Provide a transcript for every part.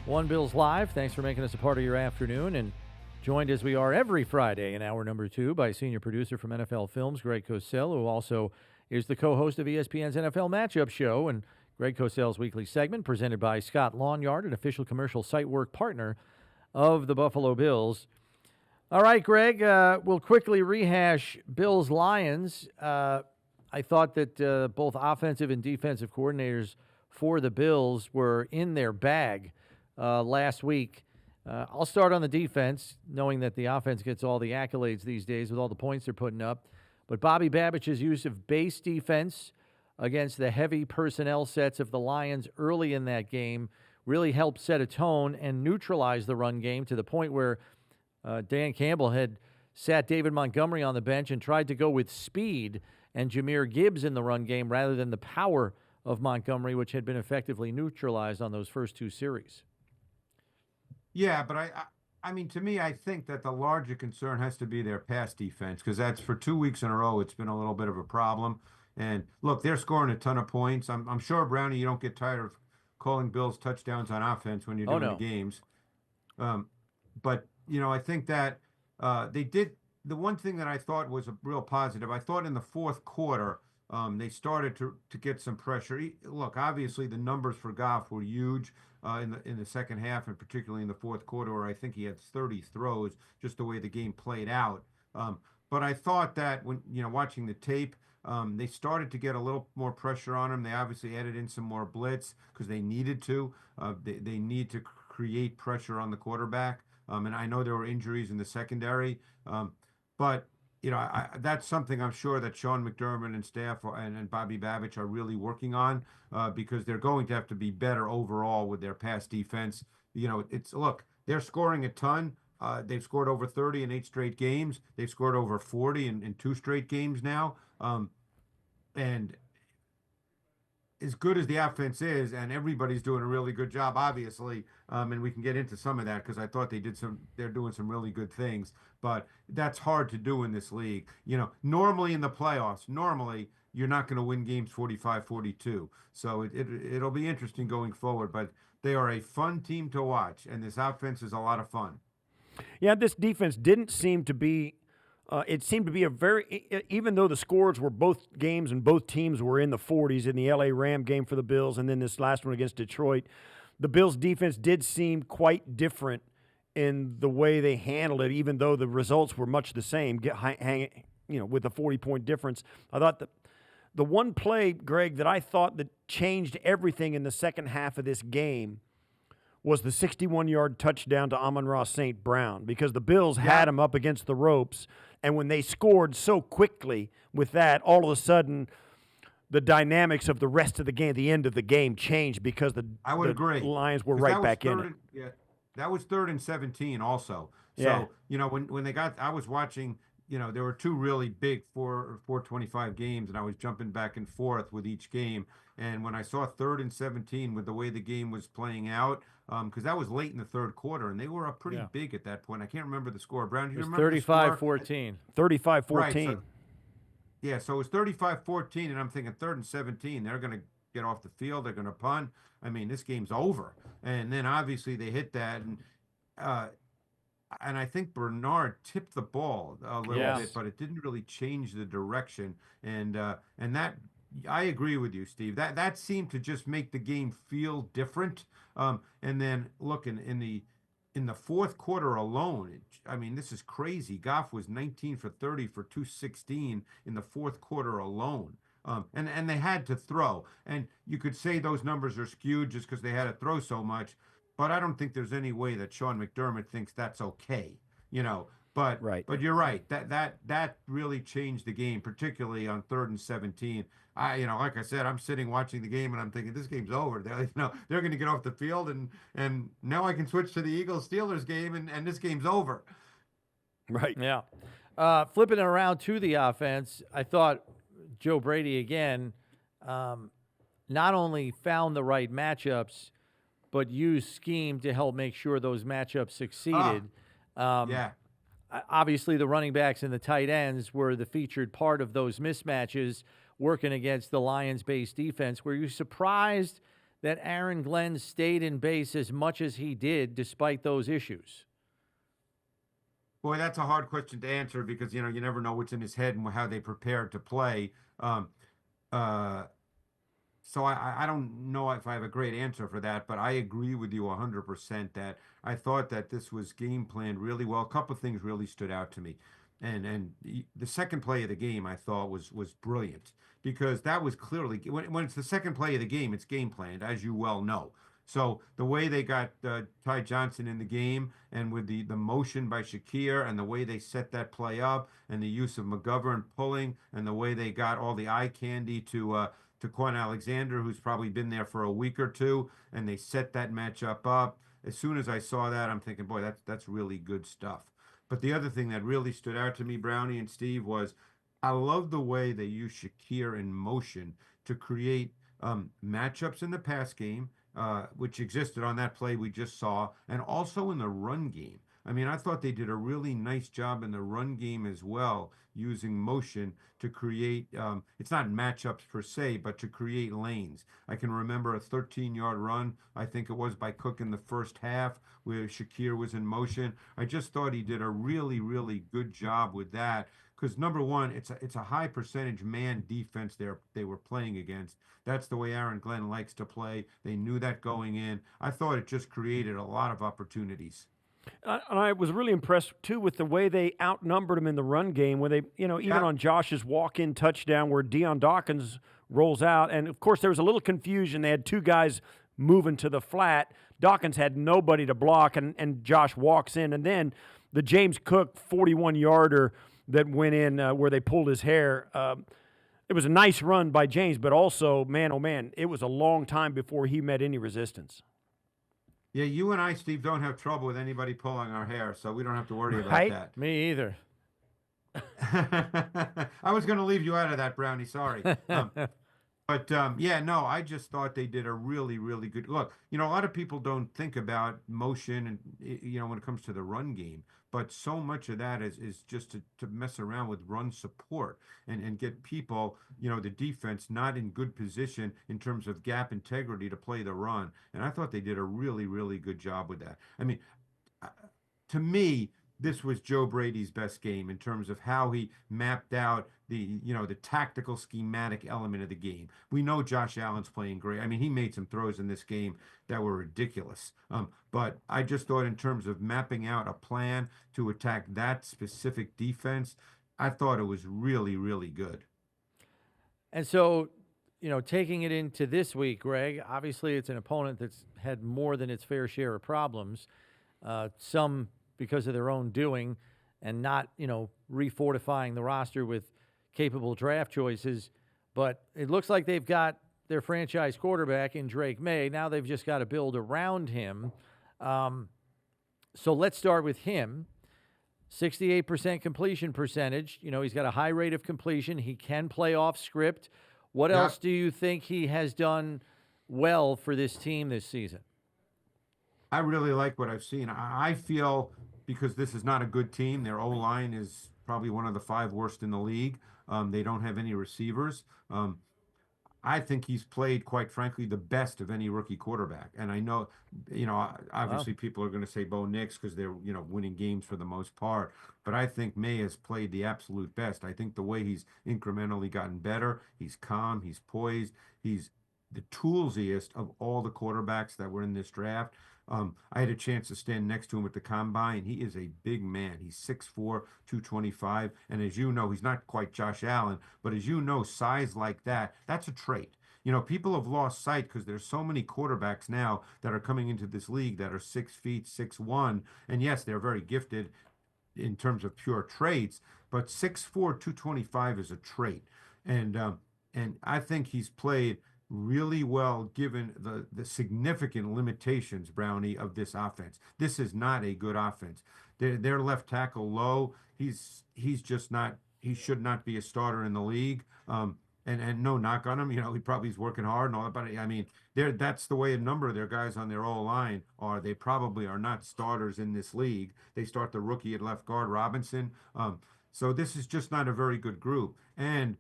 One Bills Live. Thanks for making us a part of your afternoon, and joined as we are every Friday in hour number 2 by senior producer from NFL Films, Greg Cosell, who also is the co-host of ESPN's NFL Matchup Show, and Greg Cosell's weekly segment presented by Scott Lawnyard, an official commercial site work partner of the Buffalo Bills. All right, Greg, we'll quickly rehash Bills-Lions. I thought that both offensive and defensive coordinators for the Bills were in their bag last week. I'll start on the defense, knowing that the offense gets all the accolades these days with all the points they're putting up. But Bobby Babbich's use of base defense against the heavy personnel sets of the Lions early in that game really helped set a tone and neutralize the run game to the point where Dan Campbell had sat David Montgomery on the bench and tried to go with speed and Jahmyr Gibbs in the run game rather than the power of Montgomery, which had been effectively neutralized on those first two series. Yeah, but I mean, to me, I think that the larger concern has to be their pass defense, because that's for 2 weeks in a row, it's been a little bit of a problem. And look, they're scoring a ton of points. I'm sure, Brownie, you don't get tired of calling Bills touchdowns on offense when you're doing the games. But, you know, I think that they did. The one thing that I thought was a real positive, I thought in the fourth quarter, they started to get some pressure. Look, obviously the numbers for Goff were huge in the second half, and particularly in the fourth quarter, where I think he had 30 throws, just the way the game played out. But I thought that when, you know, watching the tape, they started to get a little more pressure on him. They obviously added in some more blitz because they needed to. They need to create pressure on the quarterback. And I know there were injuries in the secondary, but you know, that's something I'm sure that Sean McDermott and staff and Bobby Babich are really working on, because they're going to have to be better overall with their pass defense. You know, look, they're scoring a ton. They've scored over 30 in 8 straight games. They've scored over 40 in 2 straight games now. And as good as the offense is, and everybody's doing a really good job, obviously, and we can get into some of that because I thought they're doing some really good things, but that's hard to do in this league. You know, normally in the playoffs, you're not going to win games 45-42. So it'll be interesting going forward, but they are a fun team to watch, and this offense is a lot of fun. Yeah, this defense didn't seem to be it seemed to be even though the scores were both games and both teams were in the 40s in the LA Ram game for the Bills and then this last one against Detroit, the Bills defense did seem quite different in the way they handled it, even though the results were much the same, with a 40-point difference. I thought the one play, Greg, that I thought that changed everything in the second half of this game was the 61-yard touchdown to Amon-Ra St. Brown, because the Bills had him up against the ropes, and when they scored so quickly with that, all of a sudden the dynamics of the rest of the game, the end of the game, changed because the Lions were right back in it. Yeah, that was 3rd and 17 also. Yeah. So, you know, when they got – I was watching – you know, there were 2 really big 425 games, and I was jumping back and forth with each game. And when I saw 3rd and 17 with the way the game was playing out, because that was late in the third quarter, and they were up pretty big at that point. I can't remember the score. Brown, do you remember the score? 35-14. 35-14. Right, so it was 35-14, and I'm thinking 3rd and 17, they're going to get off the field, they're going to punt. I mean, this game's over. And then obviously they hit that, and I think Bernard tipped the ball a little bit, but it didn't really change the direction. And that, I agree with you, Steve. That seemed to just make the game feel different. And then look, in the fourth quarter alone, I mean, this is crazy. Goff was 19 for 30 for 216 in the fourth quarter alone. And they had to throw. And you could say those numbers are skewed just because they had to throw so much. But I don't think there's any way that Sean McDermott thinks that's okay, you know. But you're right. That really changed the game, particularly on 3rd and 17. Like I said, I'm sitting watching the game and I'm thinking this game's over. They're going to get off the field and now I can switch to the Eagles-Steelers game and this game's over. Right. Yeah. Flipping it around to the offense, I thought Joe Brady again not only found the right matchups, but used scheme to help make sure those matchups succeeded. Obviously, the running backs and the tight ends were the featured part of those mismatches working against the Lions-based defense. Were you surprised that Aaron Glenn stayed in base as much as he did despite those issues? Boy, that's a hard question to answer because you never know what's in his head and how they prepared to play. Uh, so I don't know if I have a great answer for that, but I agree with you 100% that I thought that this was game planned really well. A couple of things really stood out to me. The second play of the game I thought was brilliant because that was clearly when it's the second play of the game, it's game planned, as you well know. So the way they got Ty Johnson in the game and with the motion by Shakir and the way they set that play up and the use of McGovern pulling and the way they got all the eye candy to Quan Alexander, who's probably been there for a week or two, and they set that matchup up. As soon as I saw that, I'm thinking, boy, that's really good stuff. But the other thing that really stood out to me, Brownie and Steve, was I love the way they use Shakir in motion to create matchups in the pass game, which existed on that play we just saw, and also in the run game. I mean, I thought they did a really nice job in the run game as well, using motion to create, it's not matchups per se, but to create lanes. I can remember a 13-yard run, I think it was by Cook in the first half, where Shakir was in motion. I just thought he did a really, really good job with that. Because number one, it's a high percentage man defense they were playing against. That's the way Aaron Glenn likes to play. They knew that going in. I thought it just created a lot of opportunities. And I was really impressed too with the way they outnumbered him in the run game. When they, even on Josh's walk-in touchdown where Deion Dawkins rolls out, and of course there was a little confusion. They had two guys moving to the flat. Dawkins had nobody to block, and Josh walks in, and then the James Cook 41-yarder that went in where they pulled his hair. It was a nice run by James, but also, man, oh man, it was a long time before he met any resistance. Yeah, you and I, Steve, don't have trouble with anybody pulling our hair, so we don't have to worry about Right? that. Me either. I was going to leave you out of that, Brownie. Sorry. But yeah, no, I just thought they did a really, really good look. A lot of people don't think about motion and when it comes to the run game, but so much of that is just to mess around with run support and get people, the defense not in good position in terms of gap integrity to play the run. And I thought they did a really, really good job with that. I mean, to me, this was Joe Brady's best game in terms of how he mapped out the tactical schematic element of the game. We know Josh Allen's playing great. I mean, he made some throws in this game that were ridiculous. But I just thought in terms of mapping out a plan to attack that specific defense, I thought it was really, really good. And so, taking it into this week, Greg, obviously it's an opponent that's had more than its fair share of problems. Some because of their own doing and not, refortifying the roster with capable draft choices. But it looks like they've got their franchise quarterback in Drake Maye. Now they've just got to build around him. So let's start with him. 68% completion percentage. He's got a high rate of completion. He can play off script. What else do you think he has done well for this team this season? I really like what I've seen. I feel because this is not a good team, their O-line is probably one of the 5 worst in the league. They don't have any receivers. I think he's played, quite frankly, the best of any rookie quarterback. And I know, obviously people are going to say Bo Nix because they're, winning games for the most part. But I think May has played the absolute best. I think the way he's incrementally gotten better, he's calm, he's poised, he's the toolsiest of all the quarterbacks that were in this draft. I had a chance to stand next to him at the combine. He is a big man. He's 6'4", 225. And as you know, he's not quite Josh Allen, but as you know, size like that, that's a trait. People have lost sight because there's so many quarterbacks now that are coming into this league that are 6 feet, 6'1". And yes, they're very gifted in terms of pure traits, but 6'4", 225 is a trait. And I think he's played really well given the significant limitations, Brownie, of this offense. This is not a good offense. Their left tackle low. He's just not. He should not be a starter in the league. And no knock on him. He probably is working hard and all that. But I mean, that's the way a number of their guys on their O-line are. They probably are not starters in this league. They start the rookie at left guard, Robinson. So this is just not a very good group. And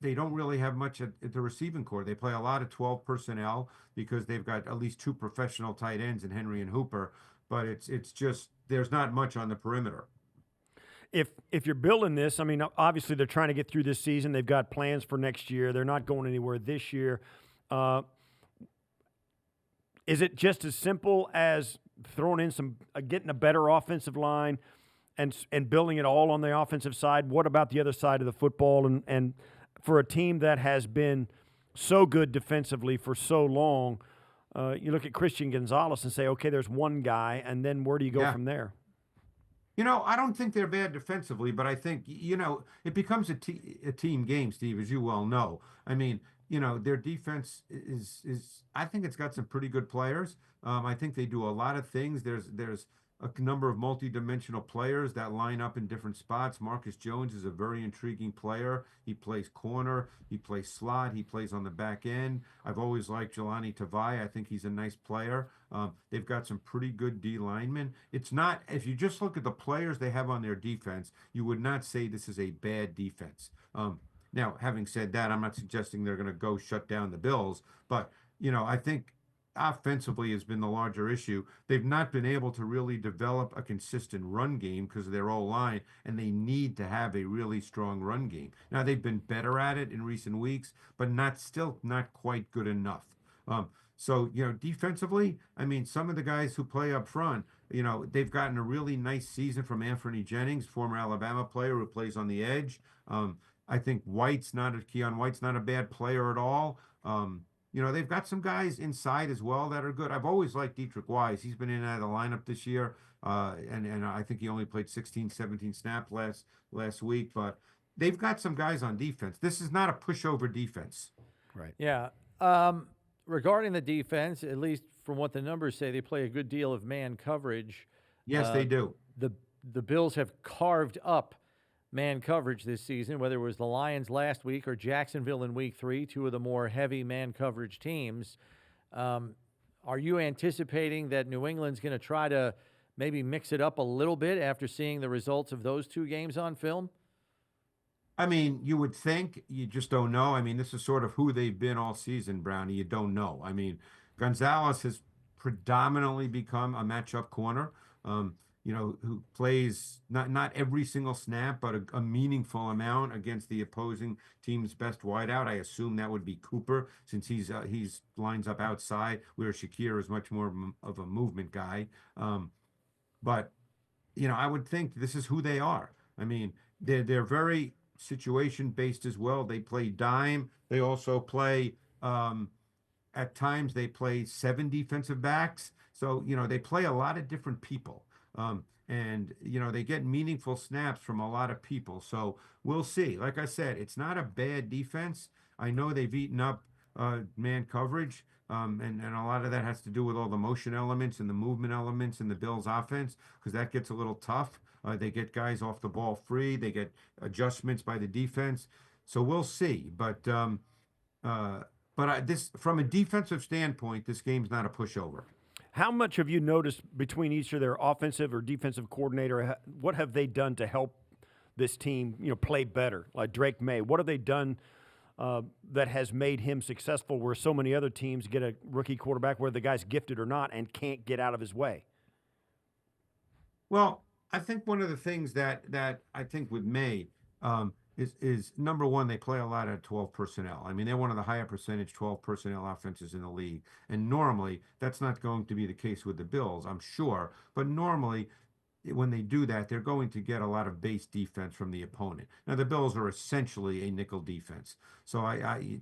they don't really have much at the receiving core. They play a lot of 12 personnel because they've got at least two professional tight ends in Henry and Hooper, but it's just there's not much on the perimeter. If you're building this, I mean, obviously they're trying to get through this season. They've got plans for next year. They're not going anywhere this year. Is it just as simple as throwing in getting a better offensive line and building it all on the offensive side? What about the other side of the football? And for a team that has been so good defensively for so long, you look at Christian Gonzalez and say, okay, there's one guy, and then where do you go from there? I don't think they're bad defensively, but I think, it becomes a team game, Steve, as you well know. I mean, their defense is I think it's got some pretty good players. I think they do a lot of things. There's a number of multi-dimensional players that line up in different spots. Marcus Jones is a very intriguing player. He plays corner, he plays slot, he plays on the back end. I've always liked Jelani Tavai. I think he's a nice player. They've got some pretty good D linemen. It's not, if you just look at the players they have on their defense, you would not say this is a bad defense. Now, having said that, I'm not suggesting they're going to go shut down the Bills, but I think offensively has been the larger issue. They've not been able to really develop a consistent run game because of their O-line, and they need to have a really strong run game. Now, they've been better at it in recent weeks, but still not quite good enough. So, defensively, I mean, some of the guys who play up front, they've gotten a really nice season from Anthony Jennings, former Alabama player who plays on the edge. I think Keon White's not a bad player at all. They've got some guys inside as well that are good. I've always liked Dietrich Wise. He's been in and out of the lineup this year, and I think he only played 16, 17 snaps last week. But they've got some guys on defense. This is not a pushover defense. Right. Yeah. Regarding the defense, at least from what the numbers say, they play a good deal of man coverage. Yes, they do. The Bills have carved up man coverage this season, whether it was the Lions last week or Jacksonville in week 3, two of the more heavy man coverage teams. Are you anticipating that New England's going to try to maybe mix it up a little bit after seeing the results of those two games on film? I mean, you would think, you just don't know. I mean, this is sort of who they've been all season, Brownie. You don't know. I mean, Gonzalez has predominantly become a matchup corner. Who plays not every single snap, but a meaningful amount against the opposing team's best wideout. I assume that would be Cooper, since he's lines up outside, where Shakir is much more of a movement guy. But I would think this is who they are. I mean, they're very situation based as well. They play dime. They also play at times they play 7 defensive backs. So they play a lot of different people. And they get meaningful snaps from a lot of people. So we'll see. Like I said, it's not a bad defense. I know they've eaten up man coverage, and a lot of that has to do with all the motion elements and the movement elements in the Bills' offense, because that gets a little tough. They get guys off the ball free. They get adjustments by the defense. So we'll see. But this, from a defensive standpoint, this game's not a pushover. How much have you noticed between each of their offensive or defensive coordinator? What have they done to help this team, play better? Like Drake Maye, what have they done that has made him successful, where so many other teams get a rookie quarterback, whether the guy's gifted or not, and can't get out of his way? Well, I think one of the things that I think with Maye is number one, they play a lot of 12 personnel. I mean, they're one of the higher percentage 12 personnel offenses in the league. And normally, that's not going to be the case with the Bills, I'm sure. But normally, when they do that, they're going to get a lot of base defense from the opponent. Now, the Bills are essentially a nickel defense. So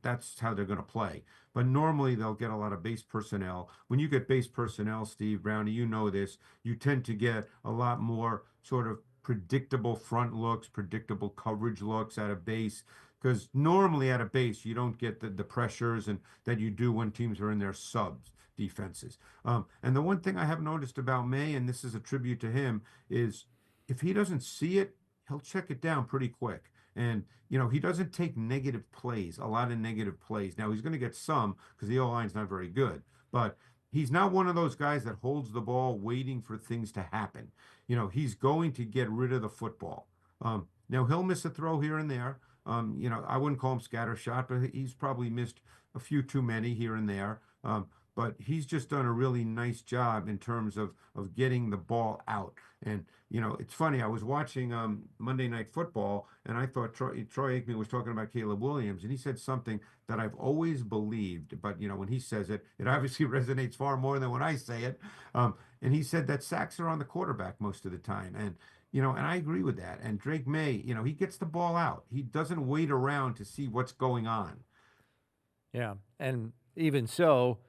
that's how they're going to play. But normally, they'll get a lot of base personnel. When you get base personnel, Steve Brownie, you know this, you tend to get a lot more sort of predictable front looks, predictable coverage looks at a base, because normally at a base you don't get the pressures and that you do when teams are in their subs defenses. And the one thing I have noticed about Maye, and this is a tribute to him, is if he doesn't see it, he'll check it down pretty quick. And he doesn't take negative plays, a lot of negative plays. Now he's going to get some because the O-line's not very good, but he's not one of those guys that holds the ball waiting for things to happen. He's going to get rid of the football. Now, he'll miss a throw here and there, I wouldn't call him scattershot, but he's probably missed a few too many here and there. But he's just done a really nice job in terms of getting the ball out. And it's funny. I was watching Monday Night Football, and I thought Troy Aikman was talking about Caleb Williams, and he said something that I've always believed. But when he says it, it obviously resonates far more than when I say it. And he said that sacks are on the quarterback most of the time, and I agree with that. And Drake Maye, he gets the ball out. He doesn't wait around to see what's going on. Yeah, and even so,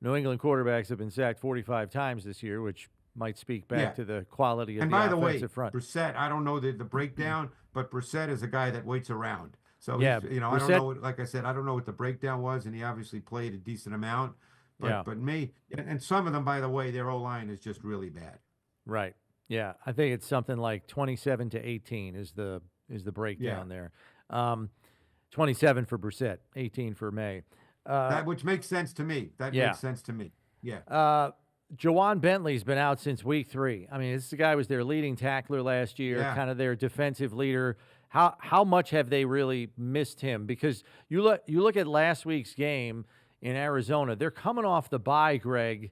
New England quarterbacks have been sacked 45 times this year, which might speak back to the quality of the offensive front. Brissett, I don't know the breakdown, but Brissett is a guy that waits around. So yeah, I don't know. Like I said, I don't know what the breakdown was, and he obviously played a decent amount. But me and some of them, by the way, their O-line is just really bad. Right. Yeah, I think it's something like 27-18 is the breakdown there. 27 for Brissett, 18 for Maye. That which makes sense to me. Makes sense to me. Yeah. Jawan Bentley's been out since week 3. I mean, this guy was their leading tackler last year, kind of their defensive leader. How much have they really missed him? Because you look at last week's game in Arizona, they're coming off the bye, Greg,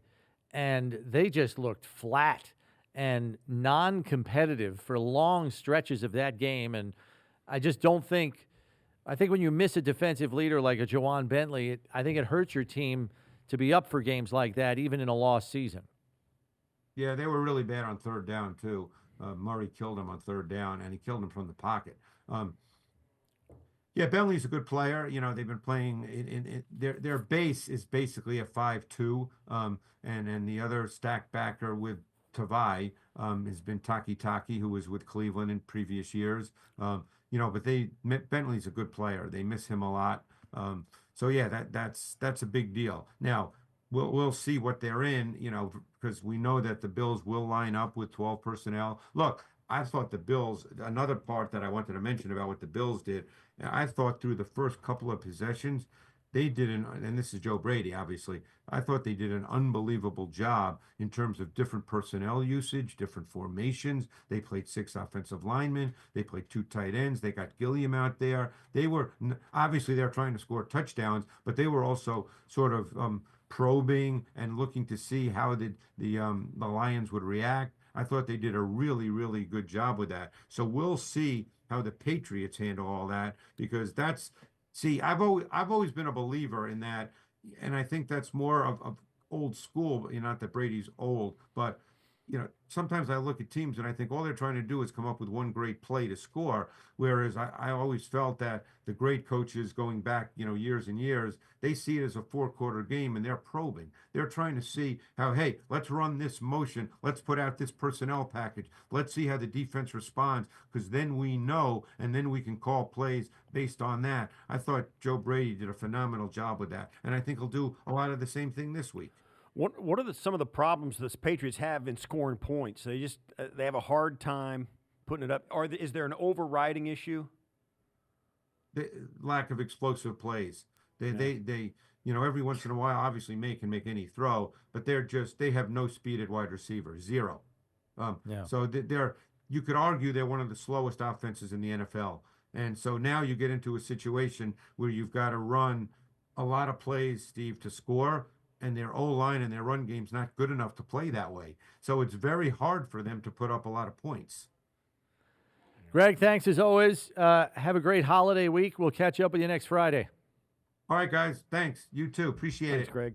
and they just looked flat and non-competitive for long stretches of that game. And I just don't think – I think when you miss a defensive leader like a Jawan Bentley, I think it hurts your team to be up for games like that, even in a lost season. Yeah, they were really bad on third down, too. Murray killed him on third down, and he killed him from the pocket. Bentley's a good player. They've been playing in their base is basically a 5-2, and the other stack backer with Tavai has been Taki, who was with Cleveland in previous years. But Bentley's a good player. They miss him a lot. That's a big deal. Now we'll see what they're in. Because we know that the Bills will line up with 12 personnel. Look, I thought the Bills. Another part that I wanted to mention about what the Bills did. I thought through the first couple of possessions, they did and this is Joe Brady, obviously. I thought they did an unbelievable job in terms of different personnel usage, different formations. They played 6 offensive linemen. They played 2 tight ends. They got Gilliam out there. They were obviously they're trying to score touchdowns, but they were also sort of probing and looking to see how the Lions would react. I thought they did a really, really good job with that. So we'll see how the Patriots handle all that, because I've always been a believer in that, and I think that's more of old school. Not that Brady's old, but sometimes I look at teams and I think all they're trying to do is come up with one great play to score. Whereas I always felt that the great coaches going back, years and years, they see it as a 4-quarter game and they're probing. They're trying to see how, hey, let's run this motion. Let's put out this personnel package. Let's see how the defense responds, because then we know, and then we can call plays based on that. I thought Joe Brady did a phenomenal job with that. And I think he'll do a lot of the same thing this week. What are some of the problems the Patriots have in scoring points? They have a hard time putting it up. Is there an overriding issue? The lack of explosive plays. They every once in a while, obviously May can make any throw, but they have no speed at wide receiver, 0. So you could argue they're one of the slowest offenses in the NFL. And so now you get into a situation where you've got to run a lot of plays, Steve, to score. And their O-line and their run game's not good enough to play that way. So it's very hard for them to put up a lot of points. Greg, thanks as always. Have a great holiday week. We'll catch up with you next Friday. All right, guys. Thanks. You too. Appreciate it. Thanks, Greg.